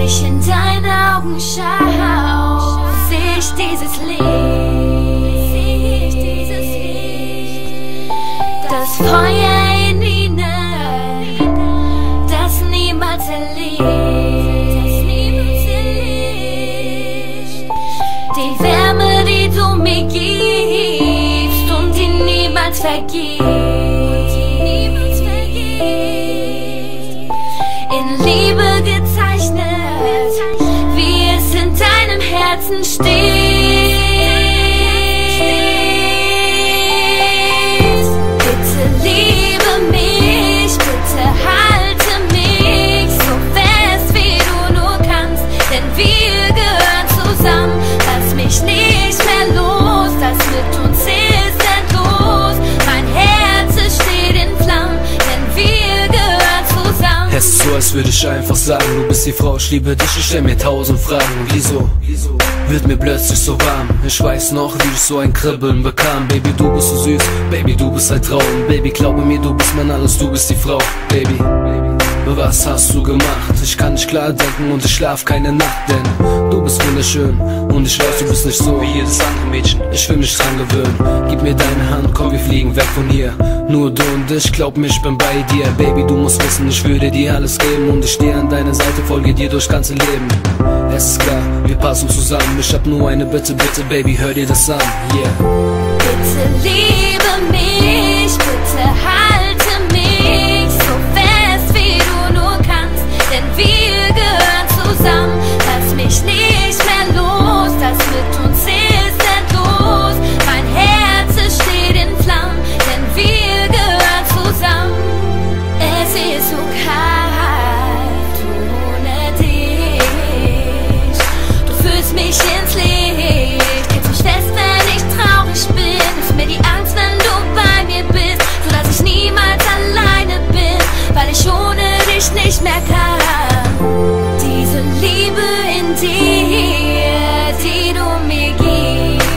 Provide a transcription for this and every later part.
ich in deine Augen schau, seh ich dieses Licht, das Feuer in ihnen, das niemals erlischt, die Wärme, die du mir gibst und die niemals vergisst, in Liebe gezeichnet, wie es in deinem Herzen steht. Bitte liebe mich, bitte halte mich so fest wie du nur kannst, denn wir gehören zusammen. Lass mich nicht mehr los, das mit uns ist endlos. Mein Herz es steht in Flammen, denn wir gehören zusammen. Es ist so, als würde ich einfach sagen, du bist die Frau, ich liebe dich, ich stell mir 1000 Fragen. Wieso wird mir plötzlich so warm? Ich weiß noch, wie ich so ein Kribbeln bekam. Baby, du bist so süß, Baby, du bist ein Traum. Baby, glaube mir, du bist mein Alles, du bist die Frau. Baby, was hast du gemacht? Ich kann nicht klar denken und ich schlaf keine Nacht, denn du bist wunderschön und ich weiß, du bist nicht so wie jedes andere Mädchen. Ich will mich dran gewöhnen, gib mir deine Hand, komm, wir fliegen weg von hier. Nur du und ich, glaub mir, ich bin bei dir. Baby, du musst wissen, ich würde dir alles geben und ich stehe an deiner Seite, folge dir durchs ganze Leben. Es ist klar, wir passen zusammen, ich hab nur eine Bitte, bitte, Baby, hör dir das an, yeah. Bitte liebe mich, bitte halte mich so fest wie du nur kannst, denn wir gehören zusammen. Lass mich nicht mehr los, das mit uns ist endlos. Mein Herz es steht in Flammen, denn wir gehören zusammen. Es ist so kalt ohne dich, du führst mich ins Licht, hältst mich fest, wenn ich traurig bin, nimmst mir die Angst, wenn du bei mir bist, sodass ich niemals alleine bin, weil ich ohne dich nicht mehr kann. Diese Liebe in dir, die du mir gibst,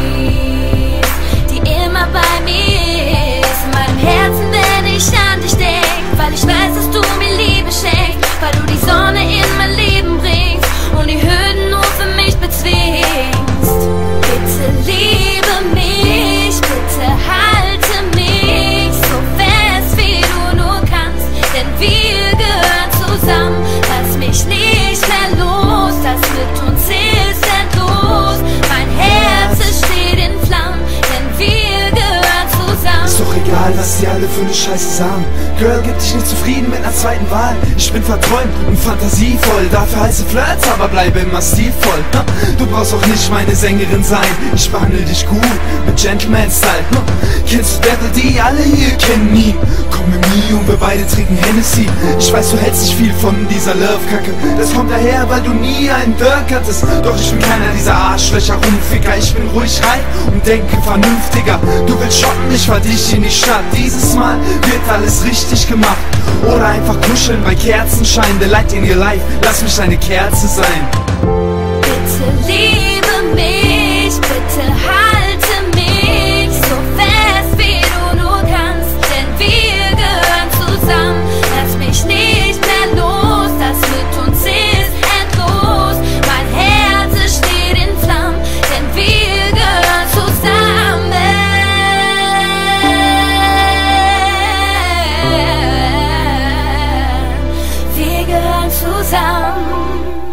die immer bei mir ist, in meinem Herzen, wenn ich an dich denk, weil ich weiß, dass du mir Liebe schenkst, weil du die Sonne in mein Leben bringst und die Hürden nur für mich bezwingst. Bitte liebe mich, bitte halte mich so fest wie du nur kannst, denn wir gehören zusammen. Lass mich nicht mehr los, das mit uns ist endlos. Mein Herz es steht in Flammen, denn wir gehören zusammen. Ist doch egal, was die alle für ne Scheiße sagen. Girl, gib dich nicht zufrieden mit einer zweiten Wahl. Ich bin verträumt und fantasievoll, dafür heiße Flirts, aber bleibe immer stilvoll. Du brauchst auch nicht meine Sängerin sein, ich behandle dich gut mit Gentleman-Style. Kennst du Devil D? Alle hier kennen ihn. Komm mit mir und wir beide trinken Hennessy. Ich weiß, du hältst nicht viel von dieser Love-Kacke, das kommt daher, weil du nie einen Dirk hattest. Doch ich bin keiner dieser Arschlöcher, Rumficker. Ich bin ruhig rein und denke vernünftiger. Du willst shoppen, ich fahr dich in die Stadt. Dieses Mal wird alles richtig gemacht. Oder einfach kuscheln bei Kerzenschein. The light in your life, lass mich deine Kerze sein. Bitte liebe mich, bitte halte mich so fest wie du nur kannst, denn wir gehören zusammen. Lass mich nicht mehr los, das mit uns ist endlos. Mein Herz es steht in Flammen, denn wir gehören zusammen. Wir gehören zusammen.